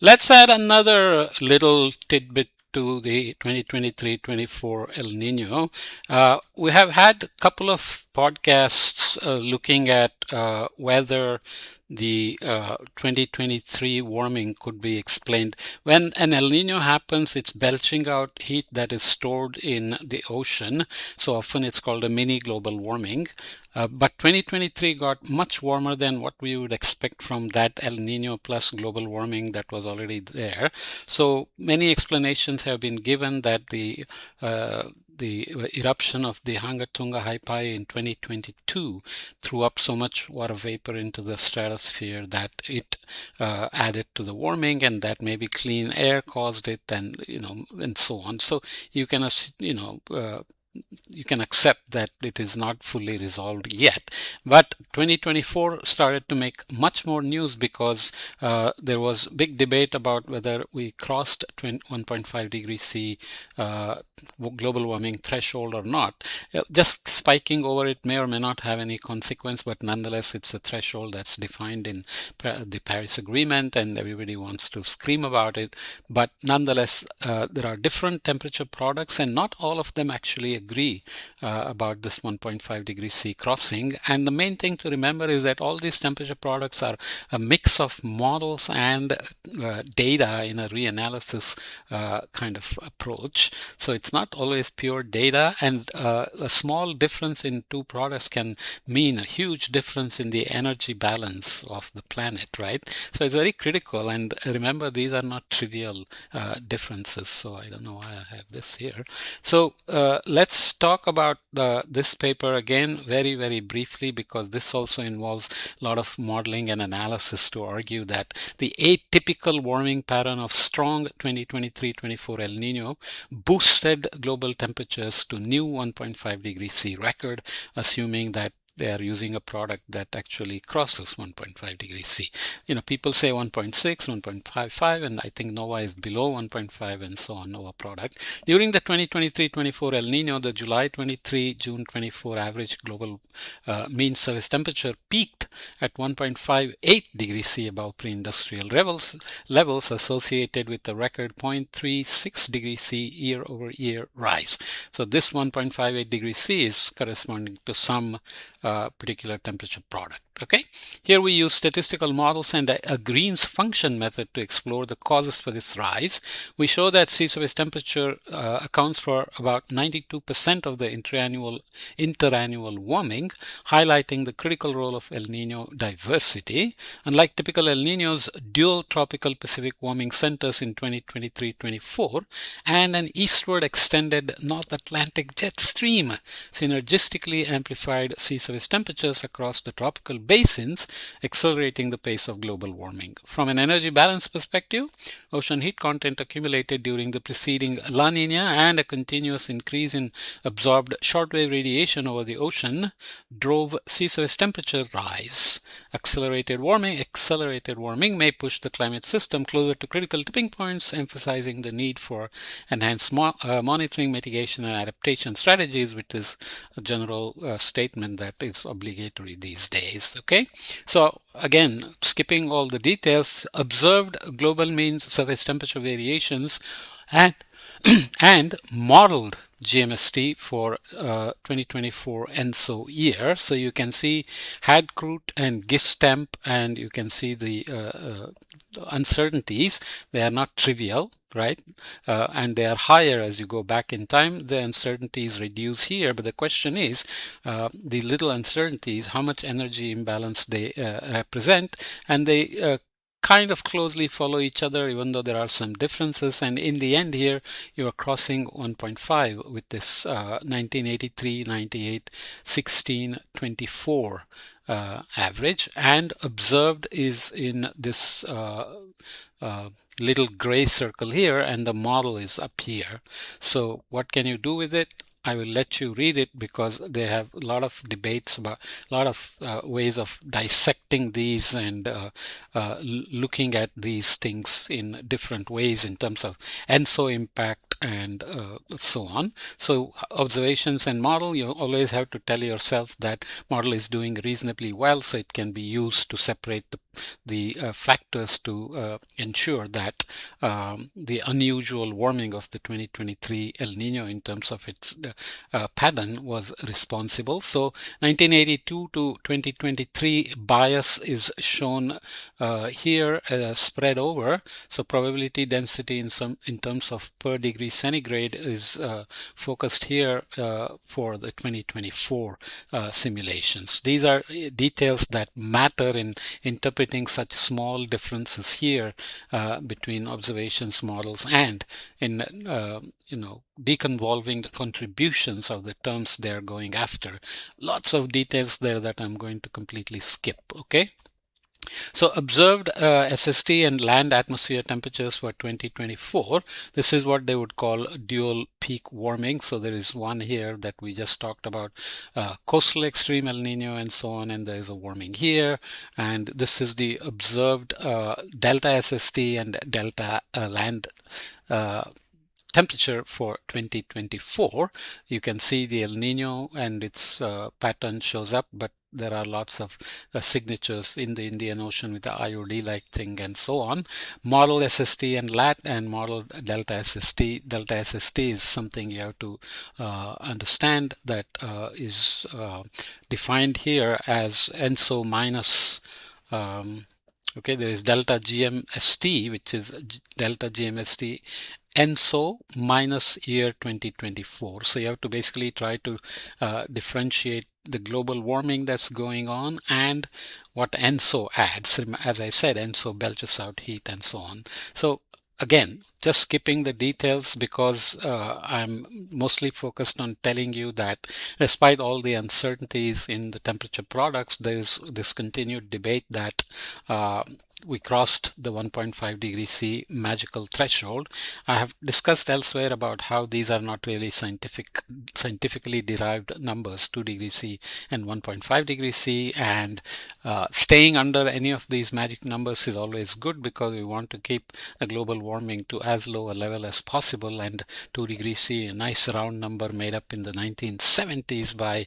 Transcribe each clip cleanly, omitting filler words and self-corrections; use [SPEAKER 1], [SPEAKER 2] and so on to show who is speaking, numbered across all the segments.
[SPEAKER 1] Let's add another little tidbit to the 2023-24 El Nino. We have had a couple of podcasts looking at whether the 2023 warming could be explained. When an El Nino happens, it's belching out heat that is stored in the ocean. So often it's called a mini global warming. But 2023 got much warmer than what we would expect from that El Nino plus global warming that was already there. So many explanations have been given that the eruption of the Hangatunga Haipai in 2022 threw up so much water vapor into the stratosphere that it added to the warming, and that maybe clean air caused it, and and so on. So you can you can accept that it is not fully resolved yet. But 2024 started to make much more news because there was big debate about whether we crossed 1.5 degrees C global warming threshold or not. Just spiking over it may or may not have any consequence, but nonetheless, it's a threshold that's defined in the Paris Agreement, and everybody wants to scream about it. But nonetheless, there are different temperature products, and not all of them actually agree about this 1.5 degrees C crossing. And the main thing to remember is that all these temperature products are a mix of models and data in a reanalysis kind of approach. So it's not always pure data, and a small difference in two products can mean a huge difference in the energy balance of the planet, right? So it's very critical, and remember, these are not trivial differences. So I don't know why I have this here. So let's talk about this paper again very, very briefly, because this also involves a lot of modeling and analysis to argue that the atypical warming pattern of strong 2023-24 El Nino boosted global temperatures to new 1.5 degrees C record, assuming that they are using a product that actually crosses 1.5 degrees C. People say 1.6, 1.55, and I think NOAA is below 1.5 and so on, NOAA product. During the 2023-24 El Nino, the July 23, June 24 average global mean surface temperature peaked at 1.58 degrees C above pre-industrial levels associated with the record 0.36 degrees C year-over-year rise. So this 1.58 degrees C is corresponding to some particular temperature product. Okay, here we use statistical models and a Green's function method to explore the causes for this rise. We show that sea surface temperature accounts for about 92% of the interannual warming, highlighting the critical role of El Nino diversity. Unlike typical El Ninos, dual tropical Pacific warming centers in 2023-24 and an eastward extended North Atlantic jet stream synergistically amplified sea surface temperatures across the tropical basins, accelerating the pace of global warming. From an energy balance perspective, ocean heat content accumulated during the preceding La Nina and a continuous increase in absorbed shortwave radiation over the ocean drove sea surface temperature rise. Accelerated warming may push the climate system closer to critical tipping points, emphasizing the need for enhanced monitoring, mitigation, and adaptation strategies, which is a general statement that is obligatory these days. Okay, so again, skipping all the details, observed global mean surface temperature variations and and modeled GMST for 2024 ENSO year. So you can see Hadkrut and GISTEMP, and you can see the uncertainties. They are not trivial, right? And they are higher as you go back in time. The uncertainties reduce here, but the question is the little uncertainties, how much energy imbalance they represent, and they kind of closely follow each other, even though there are some differences. And in the end here, you are crossing 1.5 with this 1983, 98, 16, 24 average, and observed is in this little gray circle here, and the model is up here. So what can you do with it? I will let you read it because they have a lot of debates about a lot of ways of dissecting these and looking at these things in different ways in terms of ENSO impact and so on. So observations and model, you always have to tell yourself that model is doing reasonably well, so it can be used to separate the the factors to ensure that the unusual warming of the 2023 El Nino in terms of its pattern was responsible. So 1982 to 2023 bias is shown here spread over. So probability density in terms of per degree centigrade is focused here for the 2024 simulations. These are details that matter in interpreting such small differences here between observations, models, and in deconvolving the contributions of the terms they're going after. Lots of details there that I'm going to completely skip. Okay. So observed SST and land atmosphere temperatures for 2024. This is what they would call dual peak warming. So there is one here that we just talked about, coastal extreme El Nino and so on, and there is a warming here. And this is the observed delta SST and delta land temperature for 2024. You can see the El Nino and its pattern shows up, but there are lots of signatures in the Indian Ocean with the IOD-like thing and so on. Model SST and LAT and model delta SST. Delta SST is something you have to understand that is defined here as ENSO minus okay, there is delta GMST, which is delta GMST ENSO minus year 2024. So you have to basically try to differentiate the global warming that's going on and what ENSO adds. As I said, ENSO belches out heat and so on. So again, just skipping the details because I'm mostly focused on telling you that despite all the uncertainties in the temperature products, there's this continued debate that we crossed the 1.5 degree C magical threshold. I have discussed elsewhere about how these are not really scientifically derived numbers, 2 degrees C and 1.5 degrees C, and staying under any of these magic numbers is always good because we want to keep a global warming to as low a level as possible, and 2 degrees C, a nice round number made up in the 1970s by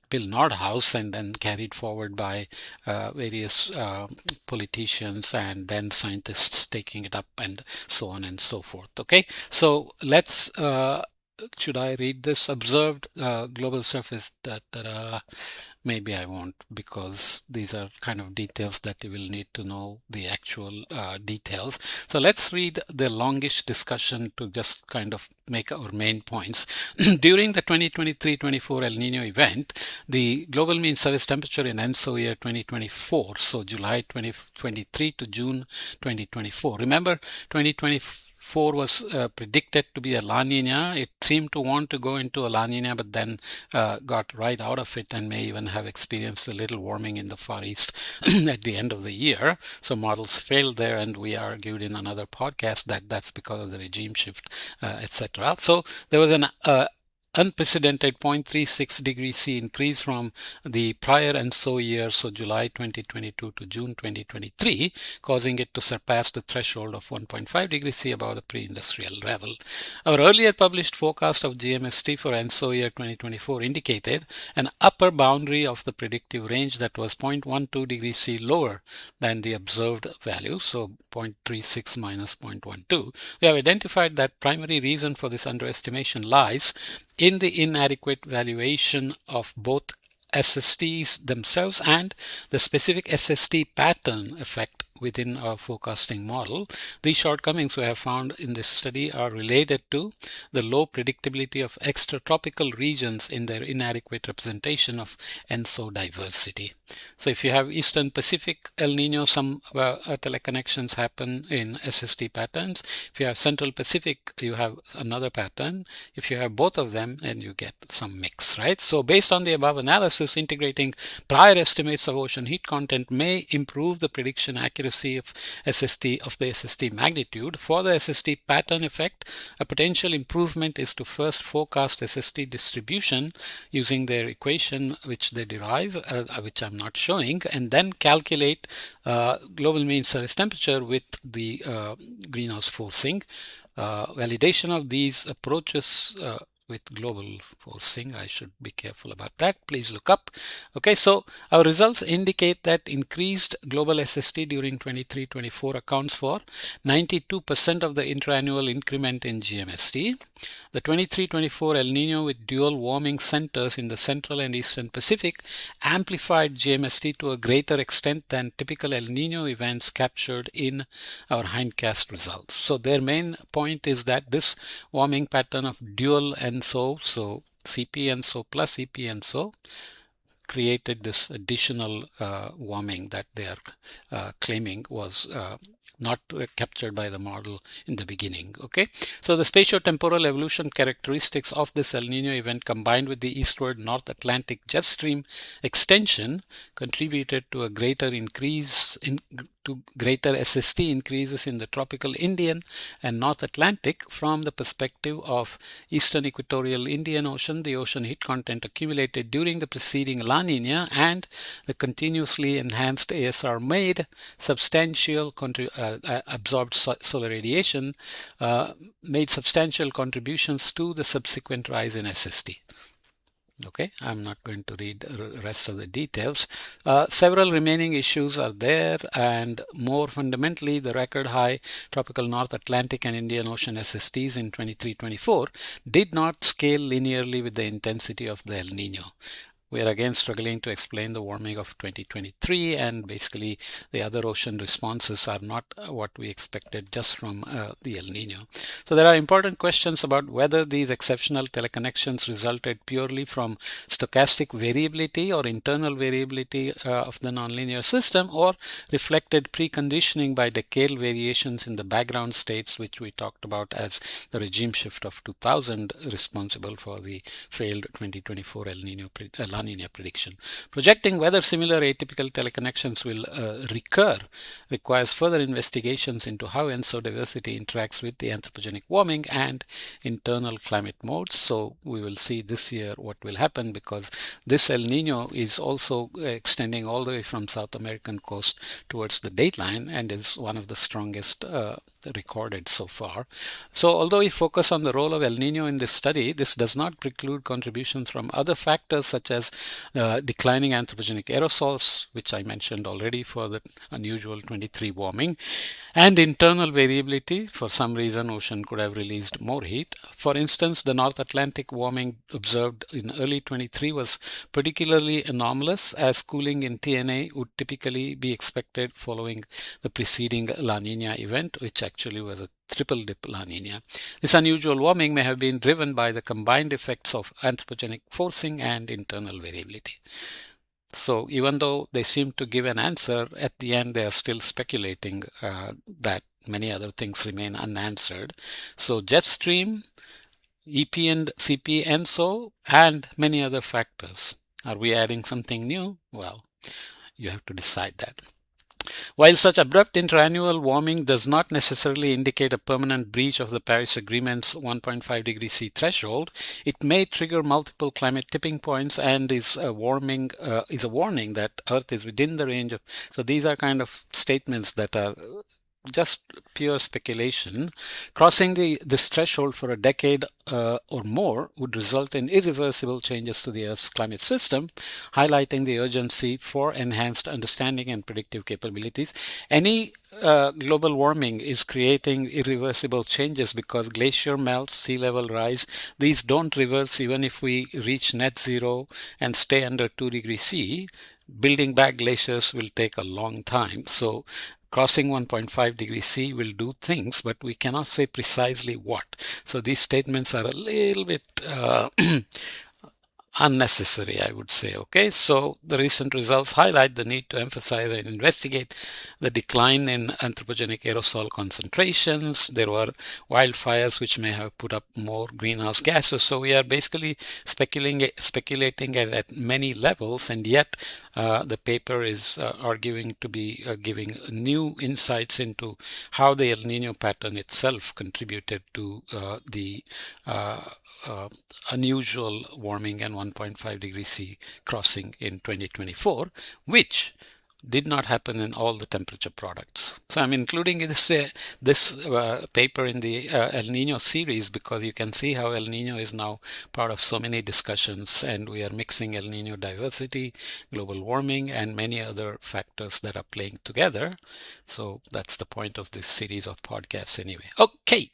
[SPEAKER 1] Bill Nordhaus and then carried forward by various politicians and then scientists taking it up and so on and so forth. Okay, so let's should I read this? Observed global surface maybe I won't, because these are kind of details that you will need to know the actual details. So let's read the longish discussion to just kind of make our main points. During the 2023-24 El Nino event, the global mean surface temperature in ENSO year 2024, so July 2023 to June 2024. Remember, 2024 was predicted to be a La Nina. It seemed to want to go into a La Nina, but then got right out of it and may even have experienced a little warming in the Far East at the end of the year. So models failed there, and we argued in another podcast that that's because of the regime shift, etc. So there was an unprecedented 0.36 degrees C increase from the prior ENSO year, so July 2022 to June 2023, causing it to surpass the threshold of 1.5 degrees C above the pre-industrial level. Our earlier published forecast of GMST for ENSO year 2024 indicated an upper boundary of the predictive range that was 0.12 degrees C lower than the observed value, so 0.36 minus 0.12. We have identified that primary reason for this underestimation lies in the inadequate valuation of both SSTs themselves and the specific SST pattern effect within our forecasting model. These shortcomings we have found in this study are related to the low predictability of extratropical regions in their inadequate representation of ENSO diversity. So if you have Eastern Pacific El Nino, some teleconnections happen in SST patterns. If you have Central Pacific, you have another pattern. If you have both of them, then you get some mix, right? So based on the above analysis, integrating prior estimates of ocean heat content may improve the prediction accuracy of the SST magnitude. For the SST pattern effect, a potential improvement is to first forecast SST distribution using their equation which they derive, which I'm not showing, and then calculate global mean surface temperature with the greenhouse forcing. Validation of these approaches with global forcing. I should be careful about that. Please look up. Okay, so our results indicate that increased global SST during 23-24 accounts for 92% of the intra-annual increment in GMST. The 23-24 El Nino with dual warming centers in the central and eastern Pacific amplified GMST to a greater extent than typical El Nino events captured in our hindcast results. So their main point is that this warming pattern of dual ENSO, so CP ENSO plus EP ENSO, created this additional warming that they are claiming was not captured by the model in the beginning. Okay, so the spatiotemporal evolution characteristics of this El Nino event combined with the eastward North Atlantic jet stream extension contributed to a greater increase to greater SST increases in the tropical Indian and North Atlantic. From the perspective of eastern equatorial Indian Ocean, the ocean heat content accumulated during the preceding La Nina and the continuously enhanced ASR made substantial absorbed solar radiation made substantial contributions to the subsequent rise in SST. Okay, I'm not going to read the rest of the details. Several remaining issues are there, and more fundamentally, the record high tropical North Atlantic and Indian Ocean SSTs in 23-24 did not scale linearly with the intensity of the El Nino. We are again struggling to explain the warming of 2023, and basically the other ocean responses are not what we expected just from the El Nino. So there are important questions about whether these exceptional teleconnections resulted purely from stochastic variability or internal variability of the nonlinear system, or reflected preconditioning by decadal variations in the background states, which we talked about as the regime shift of 2000 responsible for the failed 2024 El Nino prediction. Projecting whether similar atypical teleconnections will recur requires further investigations into how ENSO diversity interacts with the anthropogenic warming and internal climate modes. So we will see this year what will happen, because this El Nino is also extending all the way from South American coast towards the dateline and is one of the strongest recorded so far. So although we focus on the role of El Nino in this study, this does not preclude contributions from other factors such as declining anthropogenic aerosols, which I mentioned already for the unusual 23 warming, and internal variability. For some reason, ocean could have released more heat. For instance, the North Atlantic warming observed in early 23 was particularly anomalous, as cooling in TNA would typically be expected following the preceding La Nina event, which actually was a triple dip La Nina. This unusual warming may have been driven by the combined effects of anthropogenic forcing and internal variability. So even though they seem to give an answer, at the end they are still speculating that many other things remain unanswered. So jet stream, EP and CP ENSO, and many other factors. Are we adding something new? Well, you have to decide that. While such abrupt interannual warming does not necessarily indicate a permanent breach of the Paris Agreement's 1.5 degrees C threshold, it may trigger multiple climate tipping points and is a warning that Earth is within the range of. So these are kind of statements that are just pure speculation. Crossing this threshold for a decade or more would result in irreversible changes to the Earth's climate system, highlighting the urgency for enhanced understanding and predictive capabilities. Any global warming is creating irreversible changes because glacier melts, sea level rise. These don't reverse even if we reach net zero and stay under 2 degrees C. Building back glaciers will take a long time. So crossing 1.5 degrees C will do things, but we cannot say precisely what. So these statements are a little bit unnecessary, I would say. Okay, so the recent results highlight the need to emphasize and investigate the decline in anthropogenic aerosol concentrations. There were wildfires which may have put up more greenhouse gases. So we are basically speculating at many levels, and yet the paper is arguing to be giving new insights into how the El Nino pattern itself contributed to the unusual warming and 1.5 degrees C crossing in 2024, which did not happen in all the temperature products. So I'm including this paper in the El Nino series because you can see how El Nino is now part of so many discussions, and we are mixing El Nino diversity, global warming, and many other factors that are playing together. So that's the point of this series of podcasts anyway. Okay.